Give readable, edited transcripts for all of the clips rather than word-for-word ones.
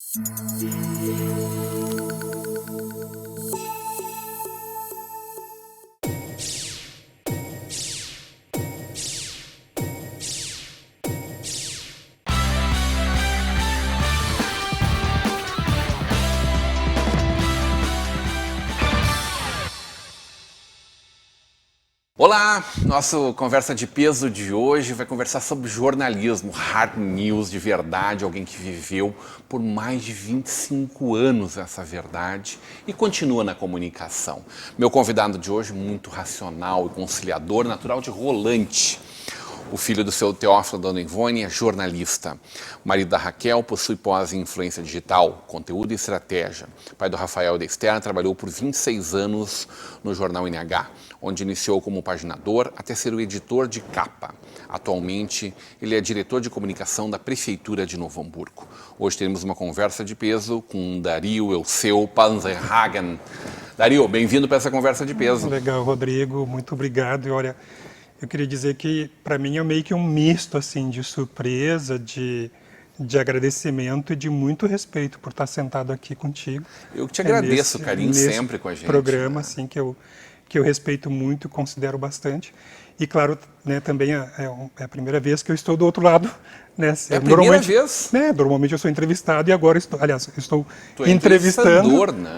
Olá! Nosso Conversa de Peso de hoje vai conversar sobre jornalismo, hard news de verdade, alguém que viveu por mais de 25 anos essa verdade e continua na comunicação. Meu convidado de hoje, muito racional e conciliador, natural de Rolante. O filho do seu Teófilo, Dona Ivone, é jornalista. O marido da Raquel possui pós em influência digital, conteúdo e estratégia. O pai do Rafael e da Esther trabalhou por 26 anos no jornal NH, onde iniciou como paginador até ser o editor de capa. Atualmente, ele é diretor de comunicação da Prefeitura de Novo Hamburgo. Hoje teremos uma conversa de peso com Dario Euseu Panzerhagen. Dario, bem-vindo para essa conversa de peso. Legal, Rodrigo, muito obrigado. E olha, eu queria dizer que, para mim, é meio que um misto assim, de surpresa, de agradecimento e de muito respeito por estar sentado aqui contigo. Eu te agradeço, carinho sempre com a gente. Programa, assim, que eu respeito muito e considero bastante. E, claro, né, também é a primeira vez que eu estou do outro lado. Né? É a primeira vez? Né, normalmente eu sou entrevistado e agora estou entrevistando.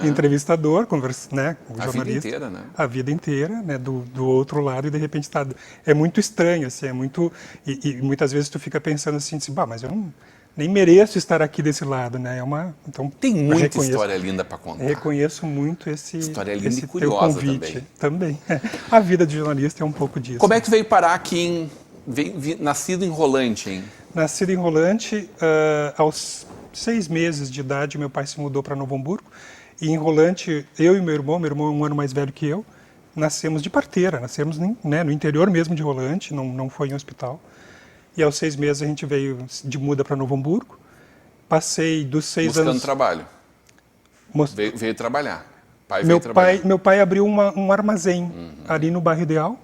Entrevistador, né, a jornalista. A vida inteira, né? A vida inteira, né, do outro lado e de repente está... É muito estranho, assim, é muito... E muitas vezes tu fica pensando assim, mas eu nem mereço estar aqui desse lado, né? Então, tem muita história linda para contar. Reconheço muito esse história linda esse e curiosa teu convite também. A vida de jornalista é um pouco disso. Como é que tu veio parar aqui nascido em Rolante, hein? Nascido em Rolante, aos 6 meses de idade, meu pai se mudou para Novo Hamburgo. E em Rolante, eu e meu irmão é um ano mais velho que eu, nascemos de parteira, nascemos, né, no interior mesmo de Rolante, não foi em hospital. E aos 6 meses a gente veio de muda para Novo Hamburgo. Passei dos 6 anos... Buscando trabalho. Veio trabalhar. Meu pai abriu um armazém ali no bairro Ideal.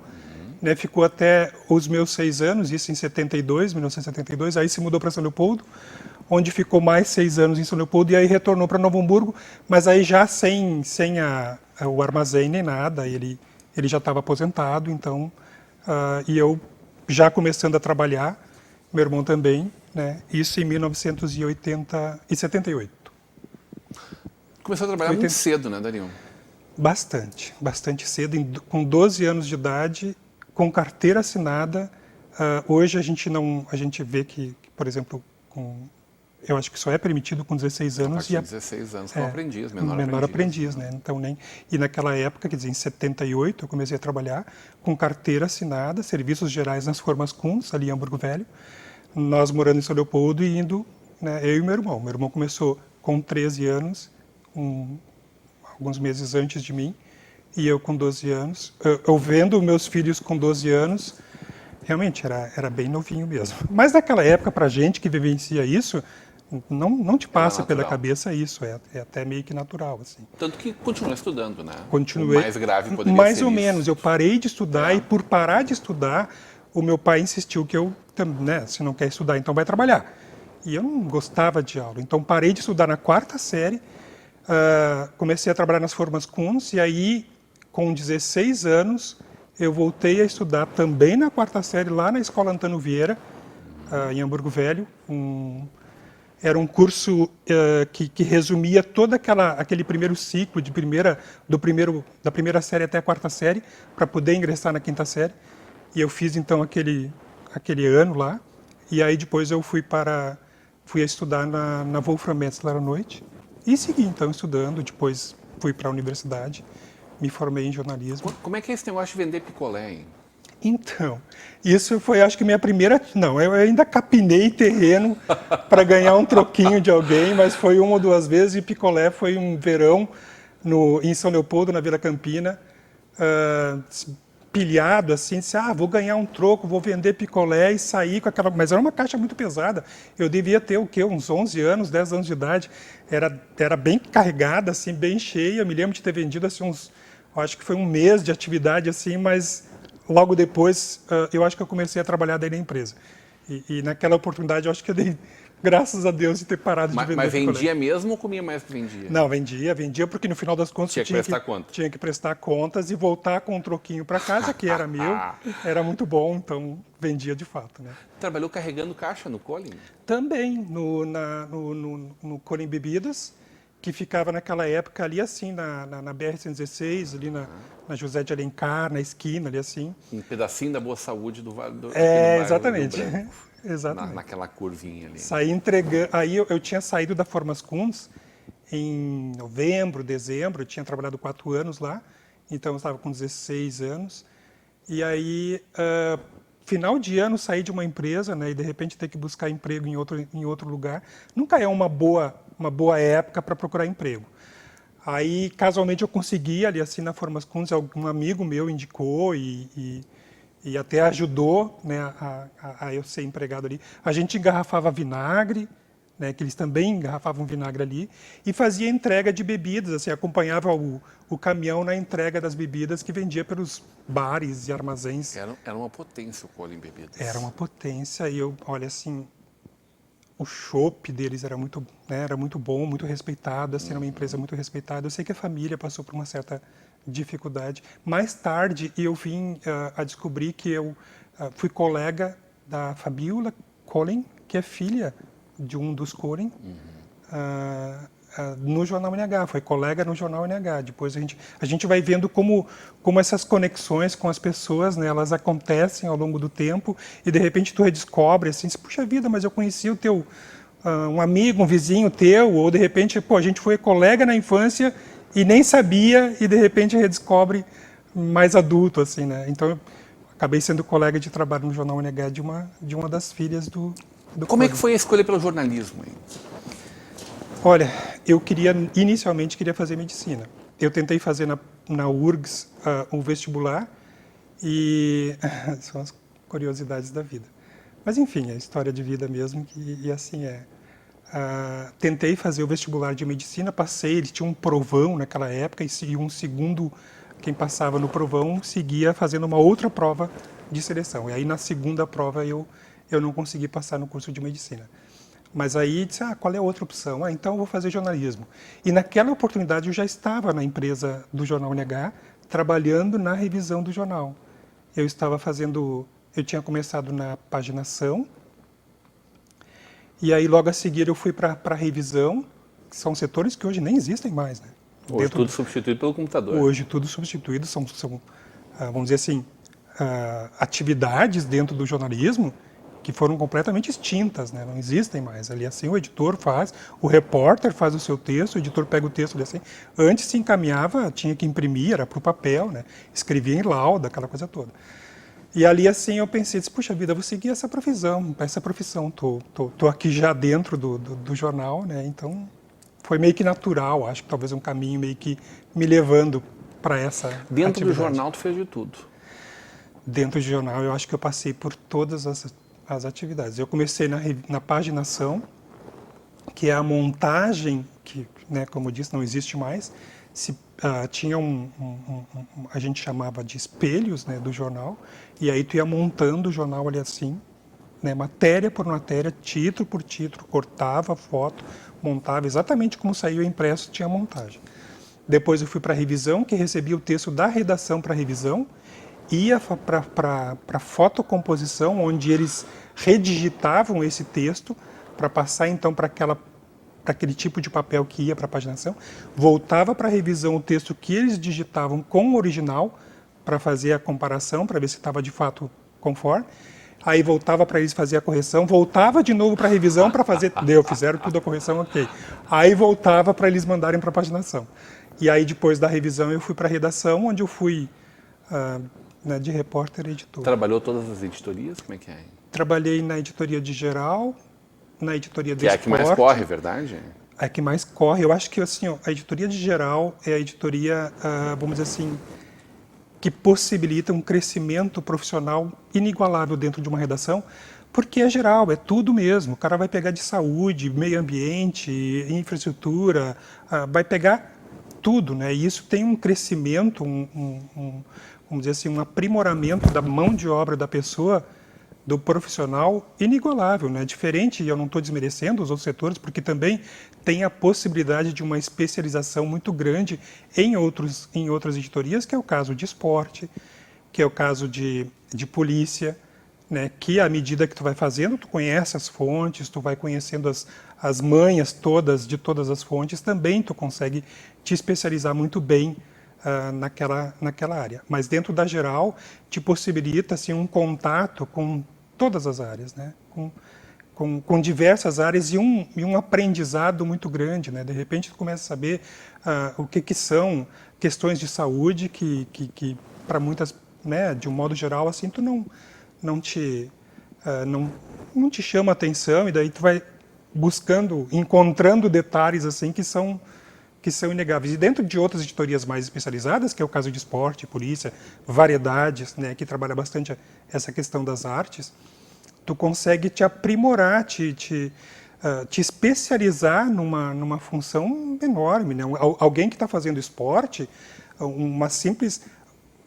Né, ficou até os meus 6 anos, isso em 1972, aí se mudou para São Leopoldo, onde ficou mais 6 anos em São Leopoldo e aí retornou para Novo Hamburgo, mas aí já sem o armazém nem nada, ele já estava aposentado, então, e eu já começando a trabalhar, meu irmão também, né, isso em 1978. Começou a trabalhar muito cedo, né, Dario? Bastante cedo, com 12 anos de idade, com carteira assinada. Hoje a gente vê que, por exemplo, eu acho que só é permitido com 16 anos. A partir de 16 anos, como aprendiz, menor aprendiz, né? Então, e naquela época, quer dizer, em 78, eu comecei a trabalhar com carteira assinada, serviços gerais nas Formas Kunz, ali em Hamburgo Velho, nós morando em São Leopoldo e indo, né, eu e meu irmão. Meu irmão começou com 13 anos, alguns meses antes de mim, e eu com 12 anos. Eu vendo meus filhos com 12 anos, realmente era bem novinho mesmo. Mas naquela época, para a gente que vivencia isso, não te passa pela cabeça isso, é até meio que natural. Assim. Tanto que continuou estudando, né? Continuei. O mais grave poderia mais ser ou isso. menos, eu parei de estudar e por parar de estudar, o meu pai insistiu que eu, né, se não quer estudar, então vai trabalhar. E eu não gostava de aula, então parei de estudar na 4ª série, comecei a trabalhar nas Formas Kunz e aí, com 16 anos, eu voltei a estudar também na 4ª série, lá na Escola Antônio Vieira, em Hamburgo Velho. Era um curso que resumia todo aquele primeiro ciclo da primeira série até a 4ª série, para poder ingressar na 5ª série. E eu fiz, então, aquele ano lá. E aí, depois, eu fui a estudar na Wolfram Metzler à noite. E segui, então, estudando. Depois, fui para a universidade. Me formei em jornalismo. Como é que é esse negócio de vender picolé, hein? Então, isso foi, acho que minha primeira... Não, eu ainda capinei terreno para ganhar um troquinho de alguém, mas foi 1 ou 2 vezes, e picolé foi um verão em São Leopoldo, na Vila Campina, pilhado, assim, disse, vou ganhar um troco, vou vender picolé e sair com aquela... Mas era uma caixa muito pesada, eu devia ter, o quê? Uns 11 anos, 10 anos de idade, era bem carregada, assim, bem cheia, me lembro de ter vendido, assim, acho que foi 1 mês de atividade, assim, mas logo depois, eu acho que eu comecei a trabalhar daí na empresa. E naquela oportunidade eu acho que eu dei graças a Deus de ter parado de vender Mas picolé. vendia mesmo ou comia mais que vendia? Não, vendia porque no final das contas Tinha que prestar conta. tinha que prestar contas e voltar com um troquinho para casa, que era meu, era muito bom, então vendia de fato, né? Trabalhou carregando caixa no Colin? Também no Colin Bebidas, que ficava naquela época ali assim, na BR-116, ali na José de Alencar, na esquina ali assim. Um pedacinho da Boa Saúde do Vale do Exatamente. Rio Branco, Exatamente. naquela curvinha ali. Saí entregando. Aí eu tinha saído da Formas Kunz em novembro, dezembro, eu tinha trabalhado 4 anos lá, então eu estava com 16 anos. E aí, final de ano, saí de uma empresa, né, e de repente ter que buscar emprego em outro lugar. Nunca é uma boa época para procurar emprego. Aí, casualmente, eu consegui ali assim na Formas Kunz, um amigo meu indicou e até ajudou, né, a eu ser empregado ali. A gente engarrafava vinagre, né, que eles também engarrafavam vinagre ali, e fazia entrega de bebidas, assim, acompanhava o caminhão na entrega das bebidas que vendia pelos bares e armazéns. Era uma potência o Colin Bebidas. Era uma potência, e olha assim, o chopp deles era muito, né, era muito bom, muito respeitado, assim, era uma empresa muito respeitada. Eu sei que a família passou por uma certa dificuldade. Mais tarde, eu vim a descobrir que eu fui colega da Fabiola Colin, que é filha de um dos Colin, no Jornal NH, foi colega no Jornal NH. Depois a gente vai vendo como essas conexões com as pessoas, né, elas acontecem ao longo do tempo e de repente tu redescobre assim, puxa vida, mas eu conheci o teu um amigo, um vizinho teu, ou de repente, pô, a gente foi colega na infância e nem sabia e de repente redescobre mais adulto, assim, né? Então eu acabei sendo colega de trabalho no Jornal NH de uma das filhas do Como é que foi a escolha pelo jornalismo? Hein? Olha, eu inicialmente queria fazer medicina. Eu tentei fazer na URGS um vestibular e são as curiosidades da vida. Mas enfim, é história de vida mesmo e assim é. Tentei fazer o vestibular de medicina, passei, eles tinham um provão naquela época e um segundo, quem passava no provão seguia fazendo uma outra prova de seleção. E aí na segunda prova eu não consegui passar no curso de medicina. Mas aí disse, qual é a outra opção? Então eu vou fazer jornalismo. E naquela oportunidade eu já estava na empresa do Jornal NH, trabalhando na revisão do jornal. Eu tinha começado na paginação, e aí logo a seguir eu fui para a revisão, que são setores que hoje nem existem mais, né? Hoje tudo substituído pelo computador. Hoje tudo substituído, são vamos dizer assim, atividades dentro do jornalismo que foram completamente extintas, né? Não existem mais. Ali assim o editor faz, o repórter faz o seu texto, o editor pega o texto ali assim. Antes se encaminhava, tinha que imprimir, era para o papel, né? Escrevia em lauda, aquela coisa toda. E ali assim eu pensei, puxa vida, eu vou seguir essa profissão, tô aqui já dentro do jornal, né? Então foi meio que natural, acho que talvez um caminho meio que me levando para essa Dentro atividade. do jornal tu fez de tudo? Dentro do jornal eu acho que eu passei por todas as atividades. Eu comecei na paginação, que é a montagem, que, né, como eu disse, não existe mais. Tinha a gente chamava de espelhos, né, do jornal, e aí tu ia montando o jornal ali assim, né, matéria por matéria, título por título, cortava a foto, montava exatamente como saiu impresso, tinha montagem. Depois eu fui para a revisão, que recebia o texto da redação para a revisão, ia para fotocomposição, onde eles redigitavam esse texto para passar então para aquele tipo de papel que ia para a paginação, voltava para a revisão o texto que eles digitavam com o original para fazer a comparação, para ver se estava de fato conforme, aí voltava para eles fazer a correção, voltava de novo para a revisão para fazer, fizeram tudo a correção, ok. Aí voltava para eles mandarem para a paginação. E aí depois da revisão eu fui para a redação, onde eu fui né, de repórter e editor. Trabalhou todas as editorias? Como é que é? Trabalhei na editoria de geral, na editoria de esporte. Que é a que mais corre, verdade? É a que mais corre. Eu acho que assim, a editoria de geral é a editoria, vamos dizer assim, que possibilita um crescimento profissional inigualável dentro de uma redação, porque é geral, é tudo mesmo. O cara vai pegar de saúde, meio ambiente, infraestrutura, vai pegar tudo, né? E isso tem um crescimento, vamos dizer assim, um aprimoramento da mão de obra da pessoa do profissional inigualável, né? Diferente, e eu não estou desmerecendo os outros setores, porque também tem a possibilidade de uma especialização muito grande em outras editorias, que é o caso de esporte, que é o caso de polícia, né? Que à medida que tu vai fazendo, tu conhece as fontes, tu vai conhecendo as manhas todas de todas as fontes, também tu consegue te especializar muito bem naquela área. Mas dentro da geral, te possibilita assim, um contato com todas as áreas, né? Com diversas áreas e um aprendizado muito grande, né? De repente, tu começa a saber o que são questões de saúde que para muitas, né, de um modo geral, assim, tu não te chama atenção, e daí tu vai buscando, encontrando detalhes assim que são inegáveis. E dentro de outras editorias mais especializadas, que é o caso de esporte, polícia, variedades, né, que trabalha bastante essa questão das artes, tu consegue te aprimorar, te especializar numa função enorme, né? Alguém que está fazendo esporte, uma simples...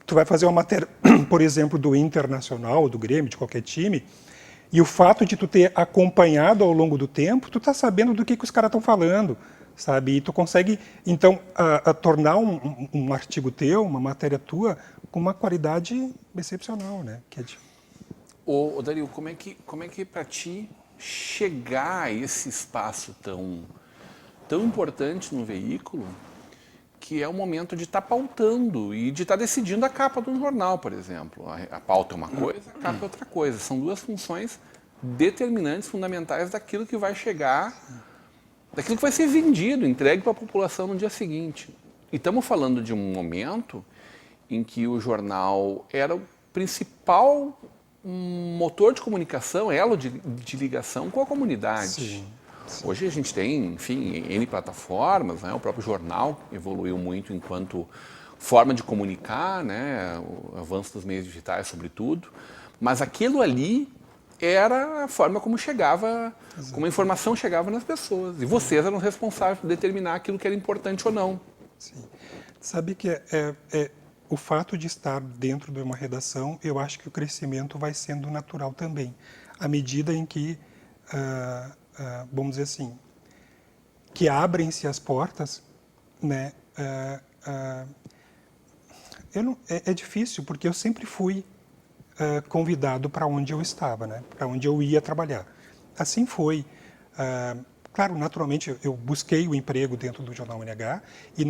Tu vai fazer uma matéria, por exemplo, do Internacional, do Grêmio, de qualquer time, e o fato de tu ter acompanhado ao longo do tempo, tu tá sabendo do que os caras estão falando, sabe? E tu consegue, então, tornar um artigo teu, uma matéria tua, com uma qualidade excepcional, né? Ô Dario, como é que para ti chegar a esse espaço tão importante no veículo, que é o momento de estar pautando e de estar decidindo a capa de um jornal, por exemplo. A pauta é uma coisa, a capa é outra coisa. São duas funções determinantes, fundamentais daquilo que vai chegar, daquilo que vai ser vendido, entregue para a população no dia seguinte. E estamos falando de um momento em que o jornal era o principal motor de comunicação, elo de ligação com a comunidade. Sim. Hoje a gente tem, enfim, N plataformas, né? O próprio jornal evoluiu muito enquanto forma de comunicar, né? O avanço dos meios digitais, sobretudo. Mas aquilo ali era a forma como chegava, como a informação chegava nas pessoas. E vocês eram responsáveis por determinar aquilo que era importante ou não. Sim. Sabe que o fato de estar dentro de uma redação, eu acho que o crescimento vai sendo natural também, à medida em que, vamos dizer assim, que abrem-se as portas, né? É difícil, porque eu sempre fui convidado para onde eu estava, né? Para onde eu ia trabalhar. Assim foi. Claro, naturalmente, eu busquei o emprego dentro do Jornal NH e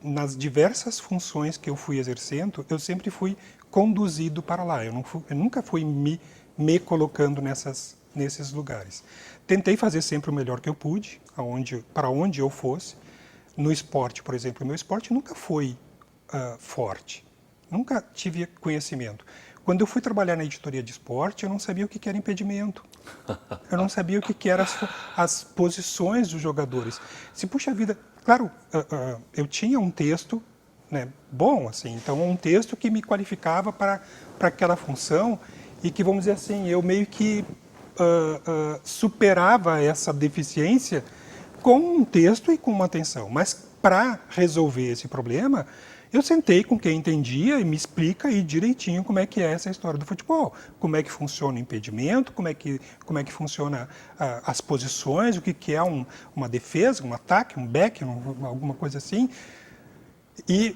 nas diversas funções que eu fui exercendo, eu sempre fui conduzido para lá. Eu nunca fui me colocando nesses lugares. Tentei fazer sempre o melhor que eu pude, para onde eu fosse. No esporte, por exemplo, o meu esporte nunca foi forte. Nunca tive conhecimento. Quando eu fui trabalhar na editoria de esporte, eu não sabia o que era impedimento. Eu não sabia o que eram as posições dos jogadores. Se, puxa vida, claro, eu tinha um texto, né, bom, assim, então um texto que me qualificava para aquela função e que, vamos dizer assim, eu meio que superava essa deficiência com um texto e com uma atenção. Mas para resolver esse problema, eu sentei com quem entendia e me explica aí direitinho como é que é essa história do futebol, como é que funciona o impedimento, como é que funciona as posições, o que é uma defesa, um ataque, um back, alguma coisa assim. E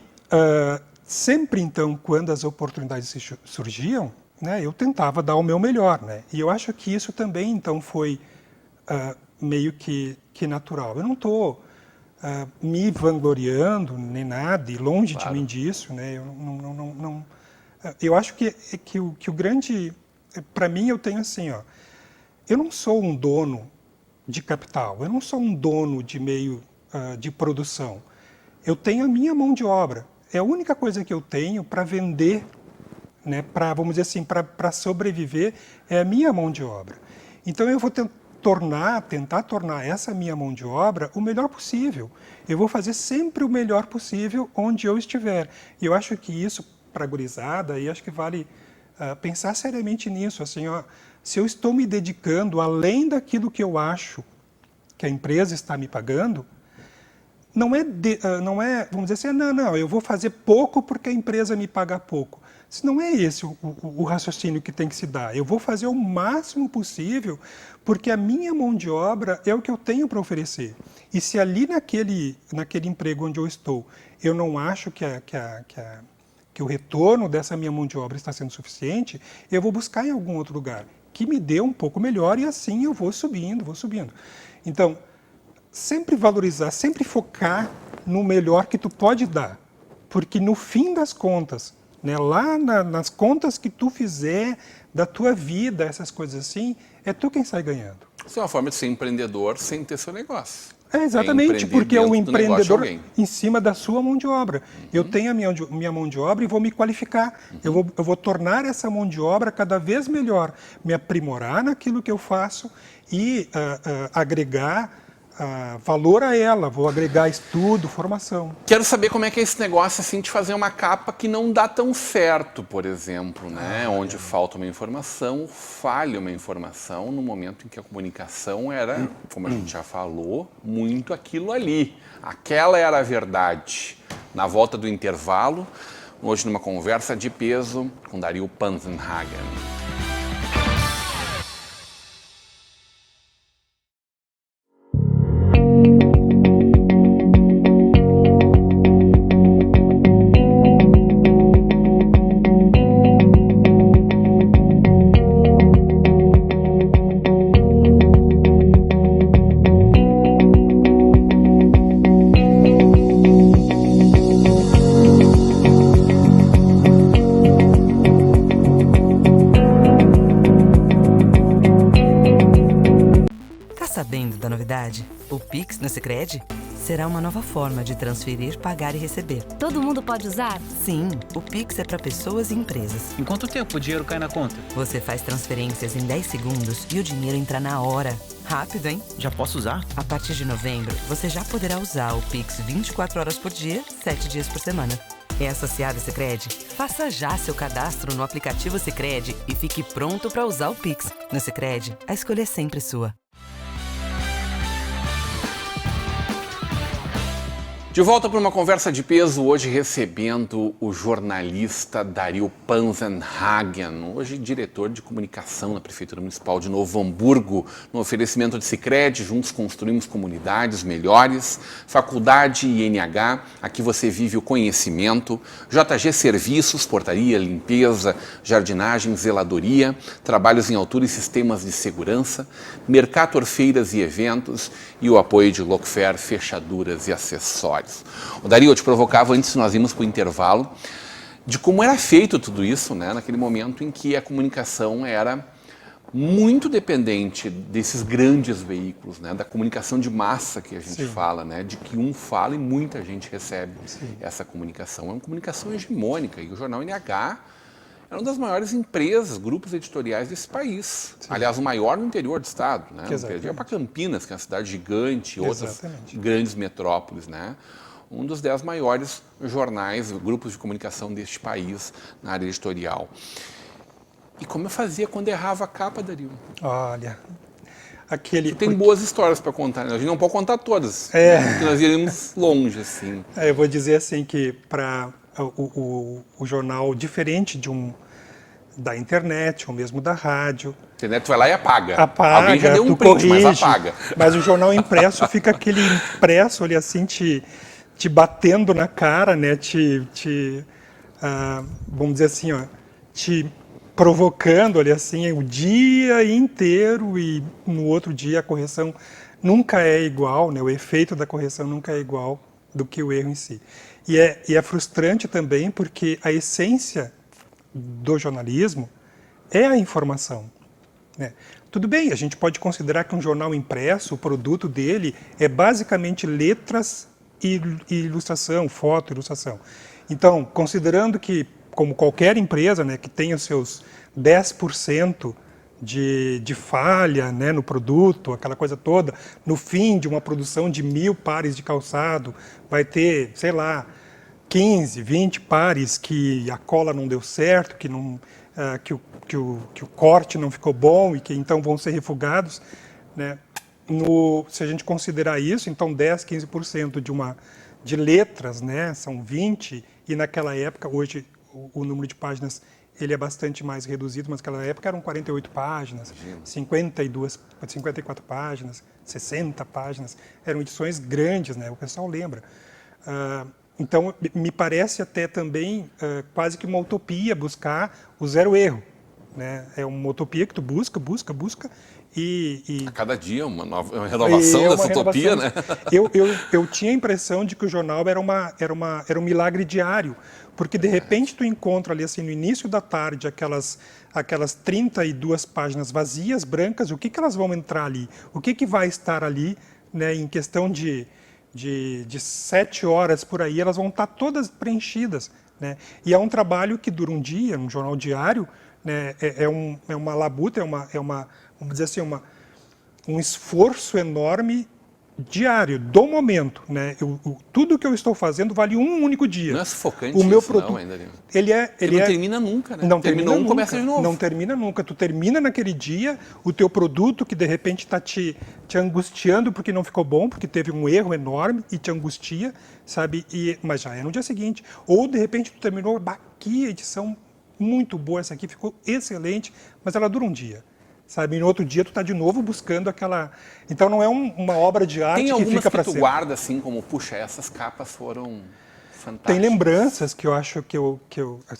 sempre então, quando as oportunidades surgiam, né, eu tentava dar o meu melhor, né? E eu acho que isso também então foi meio que natural. Eu não estou me vangloriando nem nada, e longe Claro. de mim disso, né? Eu acho que o grande, para mim, eu tenho assim, ó, eu não sou um dono de capital, eu não sou um dono de meio de produção. Eu tenho a minha mão de obra. É a única coisa que eu tenho para vender, né? Para, vamos dizer assim, para sobreviver, é a minha mão de obra. Então eu vou tentar tornar essa minha mão de obra o melhor possível. Eu vou fazer sempre o melhor possível onde eu estiver. E eu acho que isso, para a gurizada, e acho que vale pensar seriamente nisso. Assim, ó, se eu estou me dedicando além daquilo que eu acho que a empresa está me pagando, vamos dizer assim, não, eu vou fazer pouco porque a empresa me paga pouco. Se não é esse o raciocínio que tem que se dar. Eu vou fazer o máximo possível porque a minha mão de obra é o que eu tenho para oferecer. E se ali naquele emprego onde eu estou, eu não acho que o retorno dessa minha mão de obra está sendo suficiente, eu vou buscar em algum outro lugar que me dê um pouco melhor e assim eu vou subindo. Então, sempre valorizar, sempre focar no melhor que tu pode dar. Porque no fim das contas, né, lá nas contas que tu fizer da tua vida, essas coisas assim, é tu quem sai ganhando. Isso é uma forma de ser empreendedor sem ter seu negócio. Exatamente, porque é o empreendedor de em cima da sua mão de obra. Eu tenho a minha mão de obra e vou me qualificar. Eu vou tornar essa mão de obra cada vez melhor, me aprimorar naquilo que eu faço e agregar valor a ela, vou agregar estudo, formação. Quero saber como é que é esse negócio assim de fazer uma capa que não dá tão certo, por exemplo, né? Onde falta uma informação, falha uma informação no momento em que a comunicação era, como a gente já falou, muito aquilo ali. Aquela era a verdade. Na volta do intervalo, hoje numa conversa de peso com Dario Panzenhagen. Sabendo da novidade? O Pix no Sicredi será uma nova forma de transferir, pagar e receber. Todo mundo pode usar? Sim, o Pix é para pessoas e empresas. Em quanto tempo o dinheiro cai na conta? Você faz transferências em 10 segundos e o dinheiro entra na hora. Rápido, hein? Já posso usar? A partir de novembro, você já poderá usar o Pix 24 horas por dia, 7 dias por semana. É associado ao Sicredi? Faça já seu cadastro no aplicativo Sicredi e fique pronto para usar o Pix. No Sicredi, a escolha é sempre sua. De volta para uma conversa de peso, hoje recebendo o jornalista Dario Panzenhagen, hoje diretor de comunicação na Prefeitura Municipal de Novo Hamburgo, no oferecimento de Sicredi, juntos construímos comunidades melhores, Faculdade INH, aqui você vive o conhecimento, JG Serviços, portaria, limpeza, jardinagem, zeladoria, trabalhos em altura e sistemas de segurança, Mercator Feiras e Eventos e o apoio de Locfair, fechaduras e acessórios. O Dario, eu te provocava antes, nós íamos para o intervalo, de como era feito tudo isso, né, naquele momento em que a comunicação era muito dependente desses grandes veículos, né, da comunicação de massa que a gente fala, né, de que um fala e muita gente recebe essa comunicação. É uma comunicação hegemônica e o jornal NH era uma das maiores empresas, grupos editoriais desse país. Aliás, o maior no interior do estado, né? Perdia para Campinas, que é uma cidade gigante, e outras grandes metrópoles, né? Um dos 10 maiores jornais, grupos de comunicação deste país na área editorial. E como eu fazia quando errava a capa, Dario? Olha, Você tem boas histórias para contar, né? A gente não pode contar todas, porque nós iríamos longe, assim. Eu vou dizer assim que para o jornal, diferente da internet ou mesmo da rádio. A internet vai lá e apaga. Alguém já deu um print, corrige, mas apaga. Mas o jornal impresso fica aquele impresso ali assim, te batendo na cara, né? Vamos dizer assim, ó, te provocando ali assim o dia inteiro e no outro dia a correção nunca é igual, né? O efeito da correção nunca é igual do que o erro em si. E é frustrante também porque a essência do jornalismo é a informação, né? Tudo bem, a gente pode considerar que um jornal impresso, o produto dele é basicamente letras e ilustração, foto, ilustração. Então, considerando que, como qualquer empresa, né, que tenha os seus 10% de falha, né, no produto, aquela coisa toda, no fim de uma produção de 1000 pares de calçado, vai ter, sei lá, 15, 20 pares que a cola não deu certo, que o corte não ficou bom e que então vão ser refugados, né? Se a gente considerar isso, então 10, 15% de letras, né, são 20, e naquela época, hoje o número de páginas ele é bastante mais reduzido, mas naquela época eram 48 páginas, 54 páginas, 60 páginas, eram edições grandes, né, o pessoal lembra. Então, me parece até também quase que uma utopia buscar o zero erro, né? É uma utopia que tu busca e a cada dia uma renovação dessa utopia, né? Eu tinha a impressão de que o jornal era um milagre diário, porque de repente tu encontra ali assim no início da tarde aquelas 32 páginas vazias, brancas, o que elas vão entrar ali? O que vai estar ali, né, em questão de 7 horas por aí, elas vão estar todas preenchidas, né? E é um trabalho que dura um dia, um jornal diário, né? É uma labuta, vamos dizer assim, um esforço enorme diário, do momento, né? Tudo que eu estou fazendo vale um único dia. Não é sufocante o meu isso, produto, não, ainda. Ele não termina nunca, né? Não Terminou termina começa de novo. Não termina nunca. Tu termina naquele dia, o teu produto que de repente está te angustiando porque não ficou bom, porque teve um erro enorme e te angustia, sabe? Mas já é no dia seguinte. Ou de repente tu terminou, que edição muito boa essa aqui, ficou excelente, mas ela dura um dia. Sabe, e no outro dia tu está de novo buscando aquela... Então não é uma obra de arte que fica para sempre. Tem algumas que tu guarda assim, como, puxa, essas capas foram fantásticas. Tem lembranças que eu acho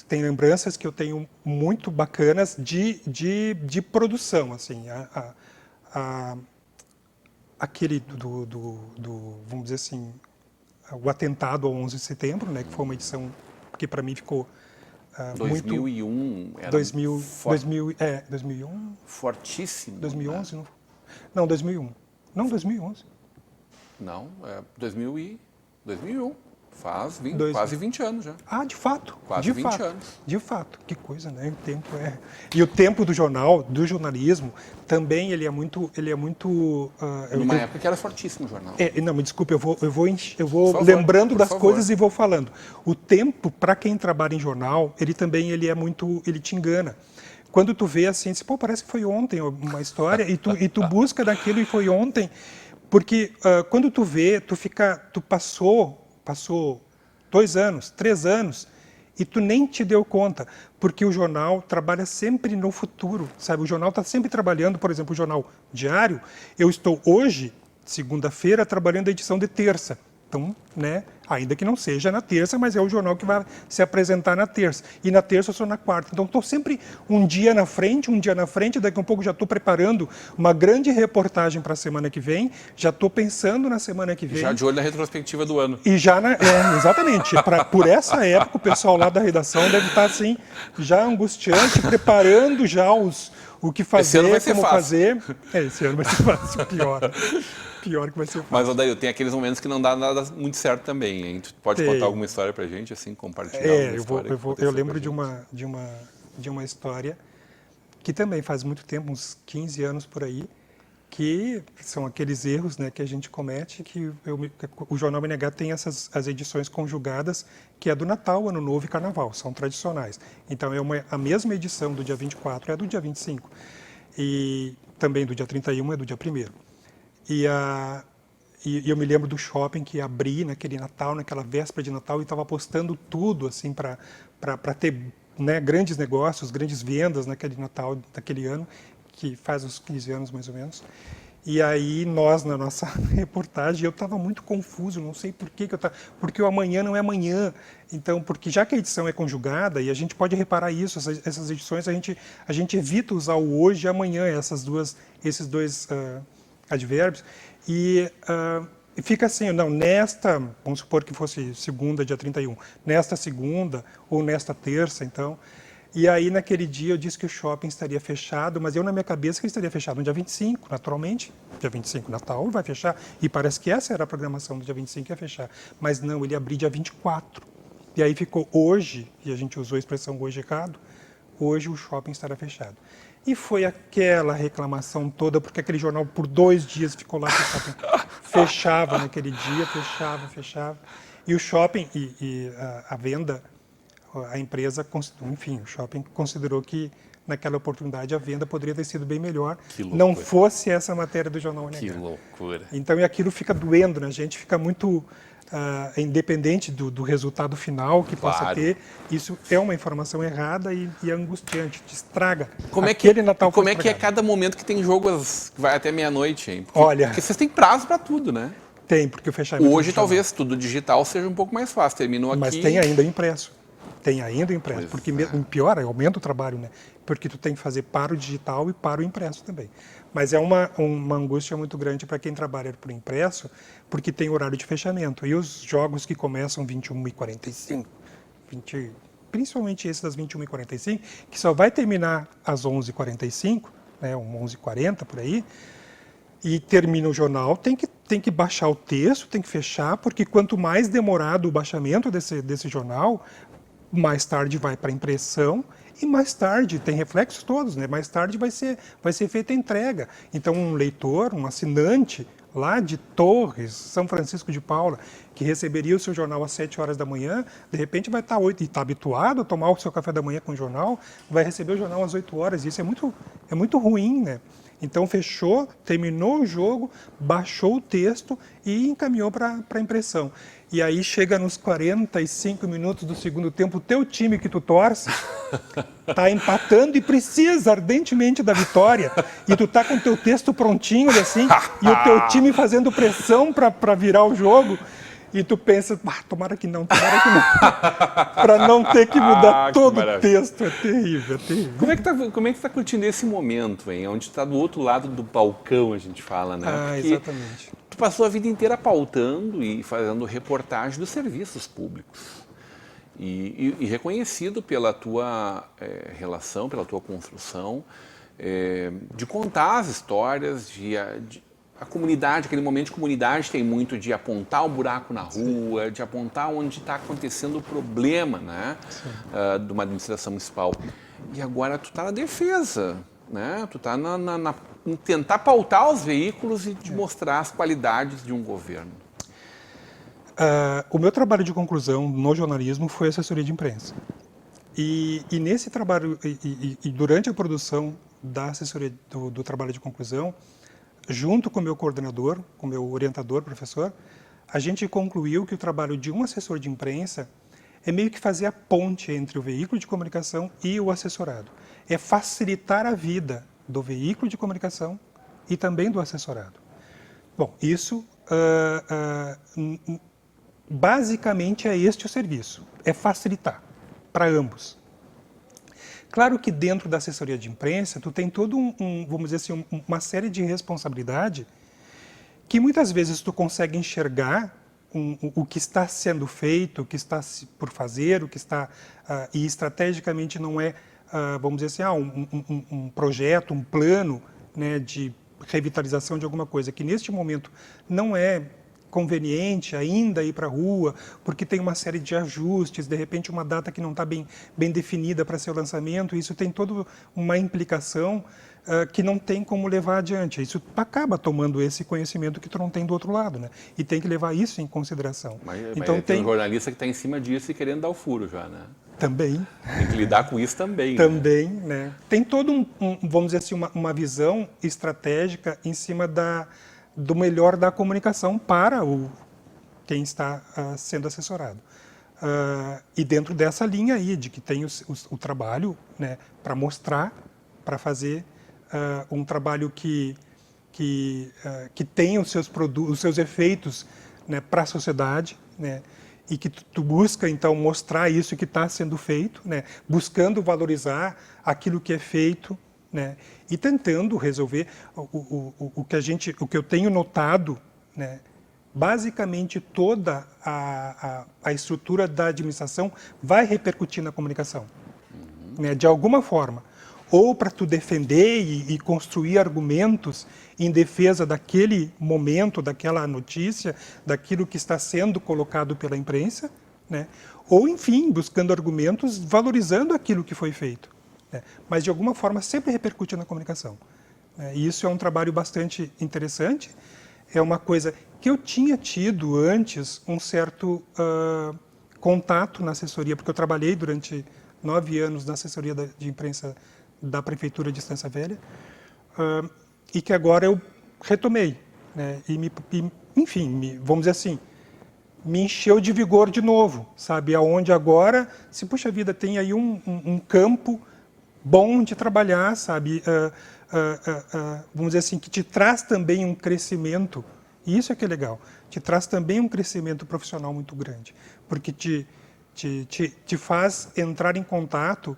tem lembranças que eu tenho muito bacanas de produção, assim. Aquele vamos dizer assim, o atentado ao 11 de setembro, né, que foi uma edição que para mim ficou... 2001 era 2001? Fortíssimo. 2011? Né? Não, 2001. Não, 2011. Não, 2001. Faz quase 20 anos já. Ah, de fato. Quase 20 anos. De fato. Que coisa, né? O tempo é... E o tempo do jornalismo, também ele é muito... Numa época que era fortíssimo o jornal. Não, me desculpe, eu vou favor, lembrando das coisas e vou falando. O tempo, para quem trabalha em jornal, ele também ele te engana. Quando tu vê assim, pô, parece que foi ontem uma história, e tu busca daquilo e foi ontem, porque quando tu vê, tu passou 2 anos, 3 anos, e tu nem te deu conta, porque o jornal trabalha sempre no futuro, sabe? O jornal está sempre trabalhando, por exemplo, o jornal diário, eu estou hoje, segunda-feira, trabalhando a edição de terça. Então, né, ainda que não seja na terça, mas é o jornal que vai se apresentar na terça. E na terça eu sou na quarta. Então, estou sempre um dia na frente, daqui a um pouco já estou preparando uma grande reportagem para a semana que vem, já estou pensando na semana que vem. Já de olho na retrospectiva do ano. E já, exatamente, por essa época o pessoal lá da redação deve estar assim, já angustiante, preparando já o que fazer, como fazer. Esse ano vai ser fácil, pior que vai ser fácil. Mas, Odair, tem aqueles momentos que não dá nada muito certo também, hein? Tu pode contar alguma história pra gente, assim, compartilhar alguma história? Eu lembro de uma história que também faz muito tempo, uns 15 anos por aí, que são aqueles erros, né, que a gente comete, que o Jornal BNH tem as edições conjugadas, que é do Natal, Ano Novo e Carnaval, são tradicionais. Então, a mesma edição do dia 24 é do dia 25, e também do dia 31 é do dia 1º. E eu me lembro do shopping que abri naquele Natal, naquela véspera de Natal, e estava apostando tudo assim para ter, né, grandes negócios, grandes vendas naquele Natal daquele ano, que faz uns 15 anos mais ou menos. E aí nós, na nossa reportagem, eu estava muito confuso, não sei por que eu estava... Porque o amanhã não é amanhã. Então, porque já que a edição é conjugada, e a gente pode reparar isso, essas edições, a gente evita usar o hoje e amanhã, esses dois advérbios, e fica assim, não, vamos supor que fosse segunda, dia 31, nesta segunda ou nesta terça, então... E aí, naquele dia, eu disse que o shopping estaria fechado, mas eu, na minha cabeça, que ele estaria fechado no dia 25, naturalmente. Dia 25, Natal, vai fechar. E parece que essa era a programação do dia 25, que ia fechar. Mas não, ele abriu dia 24. E aí ficou hoje, e a gente usou a expressão hoje errado, hoje o shopping estará fechado. E foi aquela reclamação toda, porque aquele jornal, por 2 dias, ficou lá, que o shopping fechava naquele dia, fechava. E o shopping, a venda... A empresa, enfim, o shopping considerou que naquela oportunidade a venda poderia ter sido bem melhor, Que loucura. não fosse essa matéria do Jornal Que NH. loucura. Então, e aquilo fica doendo, né? A gente fica muito independente do resultado final que possa Claro. ter. Isso é uma informação errada e é angustiante, te estraga. Como é Aquele Natal como foi é que é estragado. cada momento que tem jogo que vai até meia-noite, hein? Olha. Porque vocês têm prazo para tudo, né? Tem, porque o fechamento... Hoje, do jornal. talvez, tudo digital seja um pouco mais fácil. Terminou Mas aqui... tem ainda o impresso. Tem ainda o impresso. Pois Porque é. pior, aumenta o trabalho, né? Porque tu tem que fazer para o digital e para o impresso também. Mas é uma angústia muito grande para quem trabalha por impresso, porque tem horário de fechamento. E os jogos que começam 21h45, principalmente esse das 21h45, que só vai terminar às 11h45, né, 11h40 por aí, e termina o jornal, tem que baixar o texto, tem que fechar, porque quanto mais demorado o baixamento desse jornal, mais tarde vai para a impressão e mais tarde, tem reflexos todos, né? Mais tarde vai ser feita a entrega. Então, um leitor, um assinante lá de Torres, São Francisco de Paula, que receberia o seu jornal às 7 horas da manhã, de repente vai estar 8 e está habituado a tomar o seu café da manhã com o jornal, vai receber o jornal às 8 horas. E isso é muito ruim, né? Então, fechou, terminou o jogo, baixou o texto e encaminhou para a impressão. E aí chega nos 45 minutos do segundo tempo, o teu time que tu torce está empatando e precisa ardentemente da vitória. E tu tá com o teu texto prontinho, assim, e o teu time fazendo pressão para virar o jogo. E tu pensa, tomara que não, para não ter que mudar Que todo o maravilha. texto. É terrível, é terrível. Como é que tá curtindo esse momento, hein? Onde está do outro lado do balcão, a gente fala, né? Porque Exatamente. tu passou a vida inteira pautando e fazendo reportagem dos serviços públicos. E reconhecido pela tua relação, pela tua construção, de contar as histórias, a comunidade, aquele momento de comunidade tem muito de apontar o buraco na rua, de apontar onde está acontecendo o problema, né, de uma administração municipal. E agora tu está na defesa, né? Tu está em tentar pautar os veículos e de mostrar as qualidades de um governo. O meu trabalho de conclusão no jornalismo foi assessoria de imprensa. E nesse trabalho, e durante a produção da assessoria do trabalho de conclusão, junto com o meu coordenador, com o meu orientador, professor, a gente concluiu que o trabalho de um assessor de imprensa é meio que fazer a ponte entre o veículo de comunicação e o assessorado. É facilitar a vida do veículo de comunicação e também do assessorado. Bom, isso basicamente é este o serviço, é facilitar para ambos. Claro que dentro da assessoria de imprensa, tu tem todo vamos dizer assim, uma série de responsabilidade que muitas vezes tu consegue enxergar o que está sendo feito, o que está por fazer, o que está... e estrategicamente não é, vamos dizer assim, um projeto, um plano, né, de revitalização de alguma coisa, que neste momento não é conveniente ainda ir para a rua, porque tem uma série de ajustes, de repente uma data que não está bem definida para seu lançamento, isso tem toda uma implicação que não tem como levar adiante. Isso acaba tomando esse conhecimento que tu não tem do outro lado, né? E tem que levar isso em consideração. Então tem um jornalista que está em cima disso e querendo dar o furo já, né? Também. Tem que lidar com isso também. Também, né? Tem todo vamos dizer assim, uma visão estratégica em cima do melhor da comunicação para quem está sendo assessorado. E dentro dessa linha aí, de que tem o trabalho, né, para mostrar, para fazer um trabalho que tenha os seus efeitos, né, para a sociedade, né, e que tu busca, então, mostrar isso que está sendo feito, né, buscando valorizar aquilo que é feito, né, e tentando resolver o que eu tenho notado, né, basicamente toda a estrutura da administração vai repercutir na comunicação, né, de alguma forma, ou para tu defender e construir argumentos em defesa daquele momento, daquela notícia, daquilo que está sendo colocado pela imprensa, né, ou enfim, buscando argumentos valorizando aquilo que foi feito. Mas de alguma forma sempre repercute na comunicação. E isso é um trabalho bastante interessante, é uma coisa que eu tinha tido antes um certo contato na assessoria, porque eu trabalhei durante 9 anos na assessoria de imprensa da Prefeitura de Estância Velha, e que agora eu retomei, né? Enfim, vamos dizer assim, me encheu de vigor de novo, sabe? Aonde agora, puxa vida, tem aí um campo bom de trabalhar, sabe? Vamos dizer assim, que te traz também um crescimento, e isso é que é legal, te traz também um crescimento profissional muito grande, porque te faz entrar em contato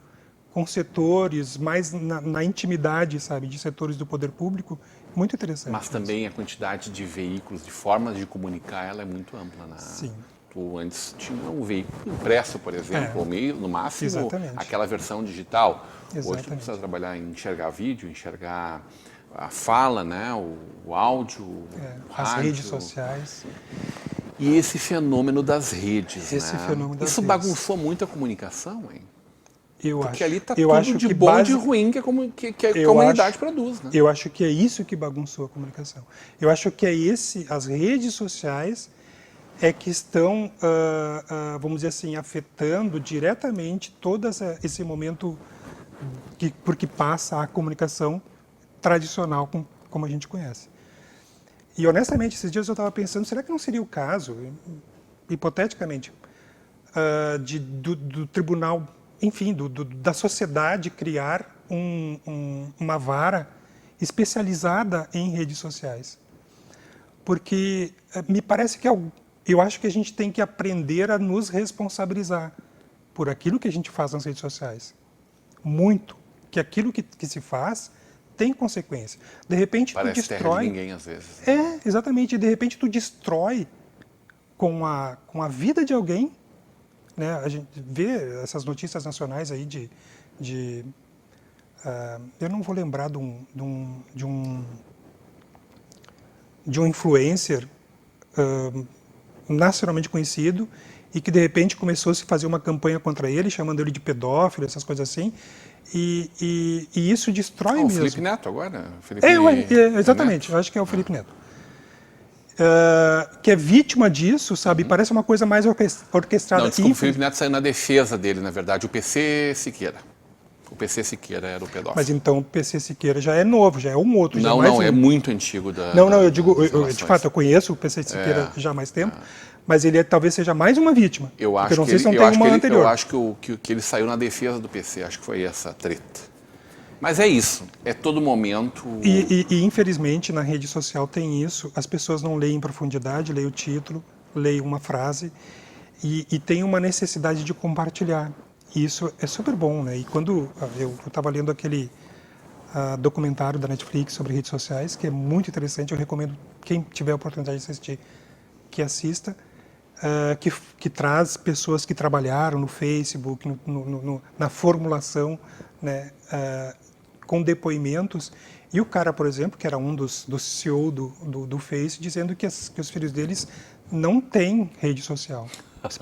com setores mais na intimidade, sabe, de setores do poder público, muito interessante. Mas também a quantidade de veículos, de formas de comunicar, ela é muito ampla, né? Sim. Tu antes tinha um veículo impresso, por exemplo, ou meio, no máximo, Exatamente. aquela versão digital. Exatamente. Hoje tu precisa trabalhar em enxergar vídeo, enxergar a fala, né? o áudio, o as rádio. redes sociais. E esse fenômeno das redes, Esse né? fenômeno das Isso redes. bagunçou muito a comunicação, hein? Porque ali está eu tudo acho de que bom e de ruim que a humanidade produz, né? Eu acho que é isso que bagunçou a comunicação. Eu acho que as redes sociais é que estão, vamos dizer assim, afetando diretamente todo esse momento porque passa a comunicação tradicional como a gente conhece. E honestamente, esses dias eu estava pensando, será que não seria o caso, hipoteticamente, do tribunal, enfim, da sociedade criar uma vara especializada em redes sociais? Porque me parece que eu acho que a gente tem que aprender a nos responsabilizar por aquilo que a gente faz nas redes sociais. Muito. Que aquilo que se faz tem consequência. De repente Parece tu destrói... terra de ninguém, às vezes. Exatamente. De repente tu destrói com a vida de alguém, né? A gente vê essas notícias nacionais aí eu não vou lembrar de um influencer nacionalmente conhecido e que de repente começou a se fazer uma campanha contra ele, chamando ele de pedófilo, essas coisas assim, e isso destrói mesmo. O Felipe Neto agora? Exatamente, eu acho que é o Felipe Neto. Que é vítima disso, sabe? Parece uma coisa mais orquestrada. Não, desculpa, o Felipe Neto saiu na defesa dele, na verdade, o PC Siqueira. O PC Siqueira era o pedófilo. Mas então o PC Siqueira já é novo, já é um outro. É muito antigo. Eu digo, de fato, eu conheço o PC Siqueira já há mais tempo, mas ele talvez seja mais uma vítima. Eu acho que ele saiu na defesa do PC, acho que foi essa a treta. Mas é isso, é todo momento... E infelizmente na rede social tem isso, as pessoas não leem em profundidade, leem o título, leem uma frase e tem uma necessidade de compartilhar. E isso é super bom, né? E quando eu estava lendo aquele documentário da Netflix sobre redes sociais, que é muito interessante, eu recomendo quem tiver a oportunidade de assistir, que assista, que traz pessoas que trabalharam no Facebook, na formulação, né, com depoimentos. E o cara, por exemplo, que era um dos CEO do Face, dizendo que os filhos deles não têm rede social.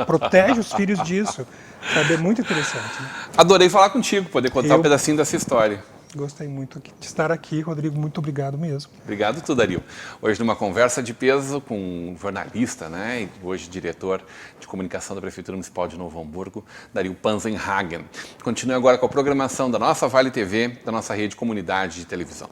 Protege os filhos disso. Sabe? É muito interessante. Né? Adorei falar contigo, poder contar um pedacinho dessa história. Gostei muito de estar aqui, Rodrigo. Muito obrigado mesmo. Obrigado, tu, Dario. Hoje numa conversa de peso com um jornalista, né, e hoje diretor de comunicação da Prefeitura Municipal de Novo Hamburgo, Dario Panzenhagen. Continue agora com a programação da nossa Vale TV, da nossa rede Comunidade de Televisão.